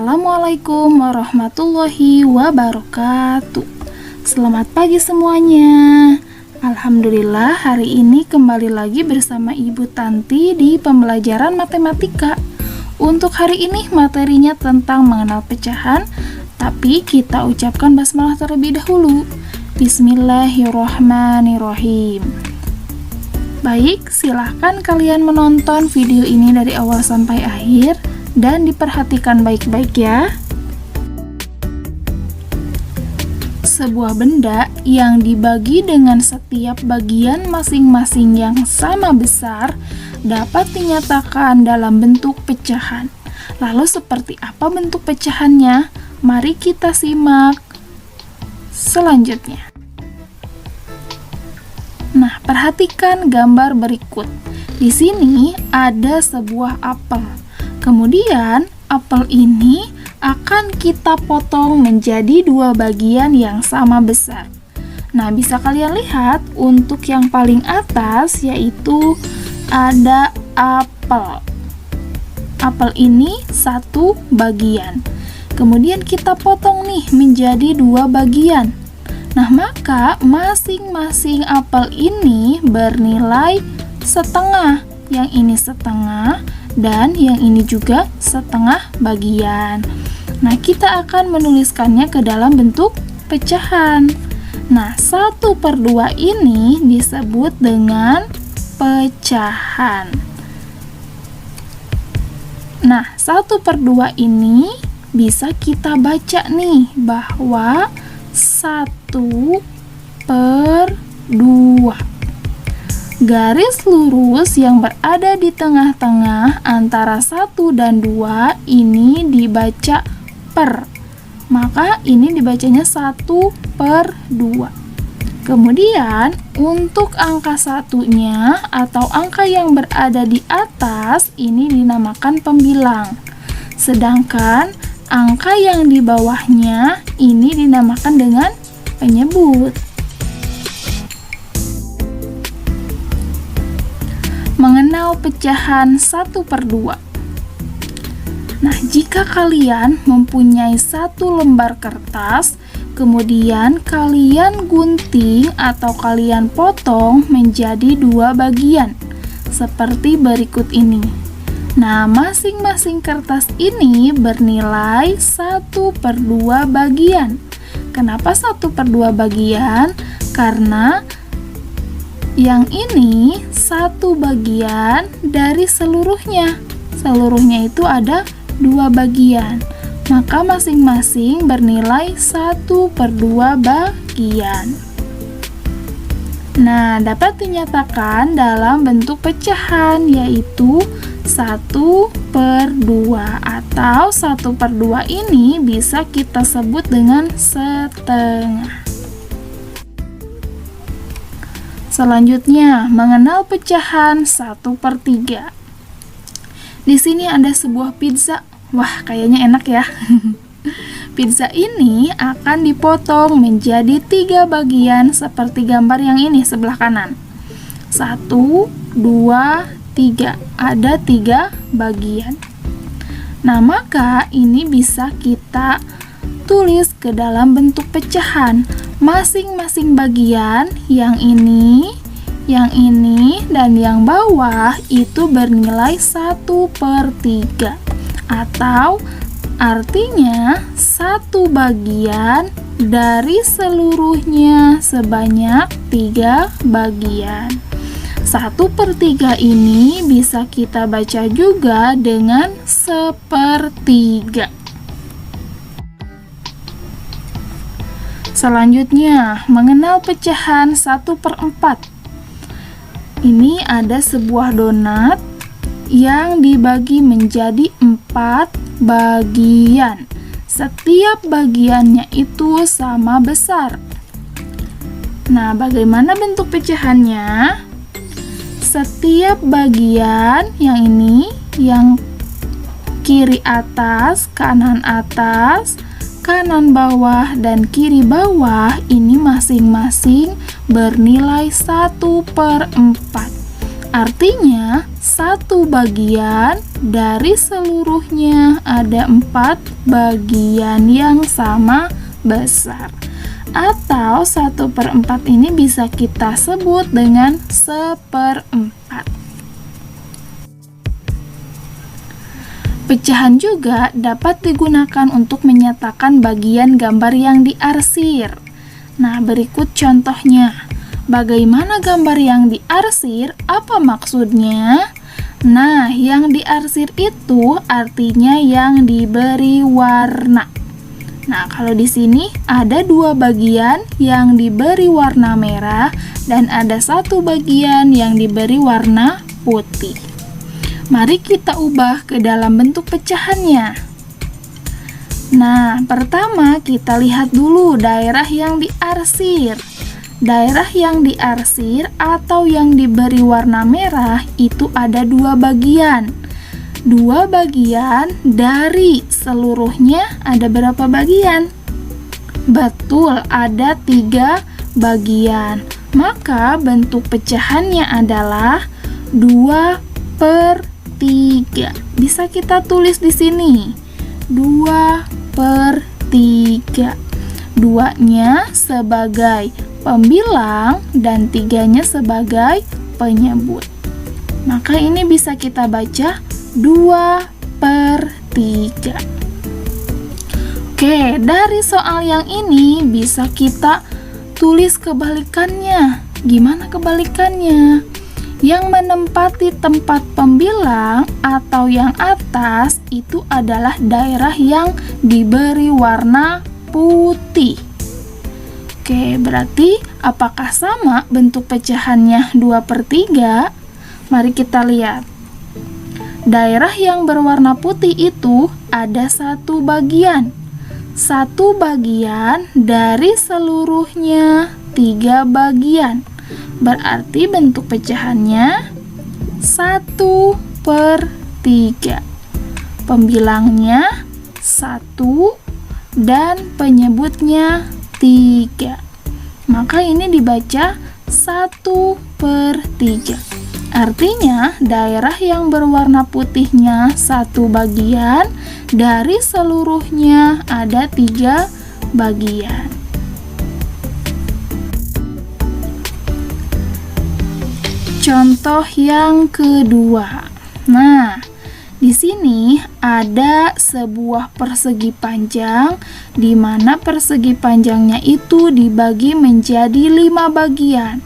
Assalamualaikum warahmatullahi wabarakatuh. Selamat pagi semuanya. Alhamdulillah hari ini kembali lagi bersama Ibu Tanti di pembelajaran matematika. Untuk hari ini materinya tentang mengenal pecahan, tapi kita ucapkan basmalah terlebih dahulu. Bismillahirrahmanirrahim. Baik, silahkan kalian menonton video ini dari awal sampai akhir dan diperhatikan baik-baik ya. Sebuah benda yang dibagi dengan setiap bagian masing-masing yang sama besar dapat dinyatakan dalam bentuk pecahan. Lalu seperti apa bentuk pecahannya? Mari kita simak selanjutnya. Nah, perhatikan gambar berikut. Di sini ada sebuah apel. Kemudian, apel ini akan kita potong menjadi dua bagian yang sama besar. Nah, bisa kalian lihat untuk yang paling atas yaitu ada apel. Apel ini satu bagian. Kemudian kita potong nih menjadi dua bagian. Nah, maka masing-masing apel ini bernilai setengah. Yang ini setengah dan yang ini juga setengah bagian. Nah, kita akan menuliskannya ke dalam bentuk pecahan. Nah, 1/2 ini disebut dengan pecahan. Nah, 1/2 ini bisa kita baca nih bahwa 1/2. Garis lurus yang berada di tengah-tengah antara 1 dan 2 ini dibaca per. Maka ini dibacanya 1/2. Kemudian untuk angka satunya atau angka yang berada di atas ini dinamakan pembilang. Sedangkan angka yang di bawahnya ini dinamakan dengan penyebut. Mengenal pecahan 1/2. Nah, jika kalian mempunyai satu lembar kertas, kemudian kalian gunting atau kalian potong menjadi dua bagian, seperti berikut ini. Nah, masing-masing kertas ini bernilai 1/2 bagian. Kenapa 1/2 bagian? Karena yang ini satu bagian dari seluruhnya. Seluruhnya itu ada dua bagian. Maka masing-masing bernilai 1/2 bagian. Nah, dapat dinyatakan dalam bentuk pecahan yaitu 1/2 atau 1/2 ini bisa kita sebut dengan setengah. Selanjutnya, mengenal pecahan 1/3. Di sini ada sebuah pizza. Wah, kayaknya enak ya. Pizza ini akan dipotong menjadi 3 bagian seperti gambar yang ini sebelah kanan. 1, 2, 3. Ada 3 bagian. Nah, maka ini bisa kita tulis ke dalam bentuk pecahan. Masing-masing bagian, yang ini, dan yang bawah itu bernilai 1/3. Atau artinya satu bagian dari seluruhnya sebanyak 3 bagian. 1/3 ini bisa kita baca juga dengan 1/3. Selanjutnya, mengenal pecahan 1/4. Ini ada sebuah donat yang dibagi menjadi 4 bagian. Setiap bagiannya itu sama besar. Nah, bagaimana bentuk pecahannya? Setiap bagian yang ini, yang kiri atas, kanan atas, kanan bawah, dan kiri bawah ini masing-masing bernilai 1/4. Artinya, satu bagian dari seluruhnya ada 4 bagian yang sama besar. Atau 1/4 ini bisa kita sebut dengan 1/4. Pecahan juga dapat digunakan untuk menyatakan bagian gambar yang diarsir. Nah, berikut contohnya. Bagaimana gambar yang diarsir? Apa maksudnya? Nah, yang diarsir itu artinya yang diberi warna. Nah, kalau di sini ada 2 bagian yang diberi warna merah dan ada 1 bagian yang diberi warna putih. Mari kita ubah ke dalam bentuk pecahannya. Nah, pertama kita lihat dulu daerah yang diarsir. Daerah yang diarsir atau yang diberi warna merah itu ada 2 bagian. 2 bagian dari seluruhnya ada berapa bagian? Betul, ada 3 bagian. Maka bentuk pecahannya adalah 2/3. Bisa kita tulis di sini. 2/3. 2-nya sebagai pembilang dan 3-nya sebagai penyebut. Maka ini bisa kita baca 2/3. Oke, dari soal yang ini bisa kita tulis kebalikannya. Gimana kebalikannya? Yang menempati tempat pembilang atau yang atas itu adalah daerah yang diberi warna putih. Oke, berarti apakah sama bentuk pecahannya 2/3? Mari kita lihat. Daerah yang berwarna putih itu ada 1 bagian. 1 bagian dari seluruhnya 3 bagian. Berarti bentuk pecahannya 1/3. Pembilangnya 1 dan penyebutnya 3. Maka ini dibaca 1/3. Artinya daerah yang berwarna putihnya 1 bagian, dari seluruhnya ada 3 bagian. Contoh yang kedua. Nah, di sini ada sebuah persegi panjang di mana persegi panjangnya itu dibagi menjadi 5 bagian.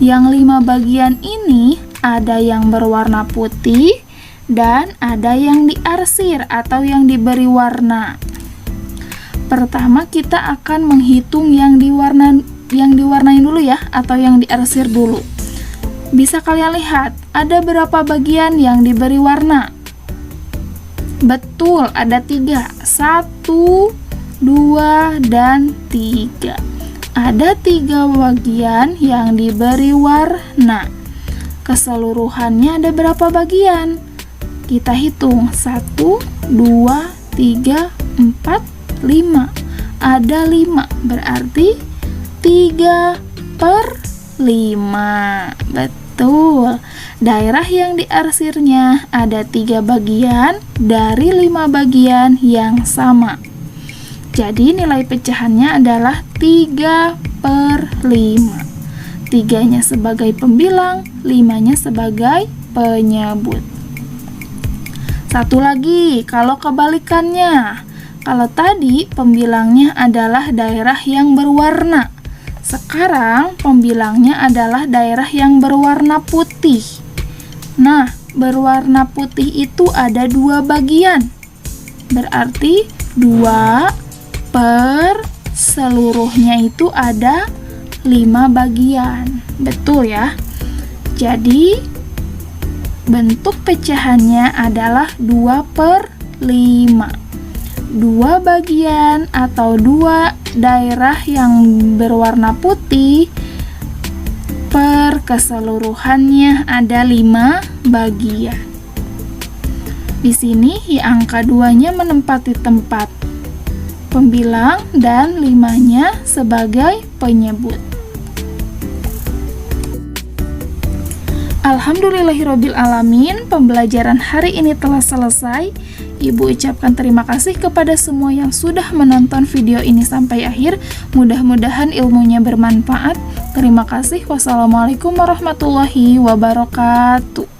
Yang 5 bagian ini ada yang berwarna putih dan ada yang diarsir atau yang diberi warna. Pertama kita akan menghitung yang diwarnai dulu ya, atau yang diarsir dulu. Bisa kalian lihat, ada berapa bagian yang diberi warna? Betul, ada 3. 1, 2, dan 3. Ada 3 bagian yang diberi warna. Keseluruhannya ada berapa bagian? Kita hitung. 1, 2, 3, 4, 5. Ada 5, berarti 3/5. Betul. Daerah yang diarsirnya ada 3 bagian dari 5 bagian yang sama. Jadi nilai pecahannya adalah 3/5. 3-nya sebagai pembilang, 5-nya sebagai penyebut. Satu lagi, kalau kebalikannya. Kalau tadi pembilangnya adalah daerah yang berwarna. Sekarang pembilangnya adalah daerah yang berwarna putih. Nah, berwarna putih itu ada 2 bagian. Berarti 2 per seluruhnya itu ada 5 bagian. Betul ya? Jadi bentuk pecahannya adalah 2/5. 2 bagian atau 2 daerah yang berwarna putih per keseluruhannya ada 5 bagian. Di sini angka 2-nya menempati tempat pembilang dan 5-nya sebagai penyebut. Alhamdulillahirabbil alamin, pembelajaran hari ini telah selesai. Ibu ucapkan terima kasih kepada semua yang sudah menonton video ini sampai akhir. Mudah-mudahan ilmunya bermanfaat. Terima kasih. Wassalamualaikum warahmatullahi wabarakatuh.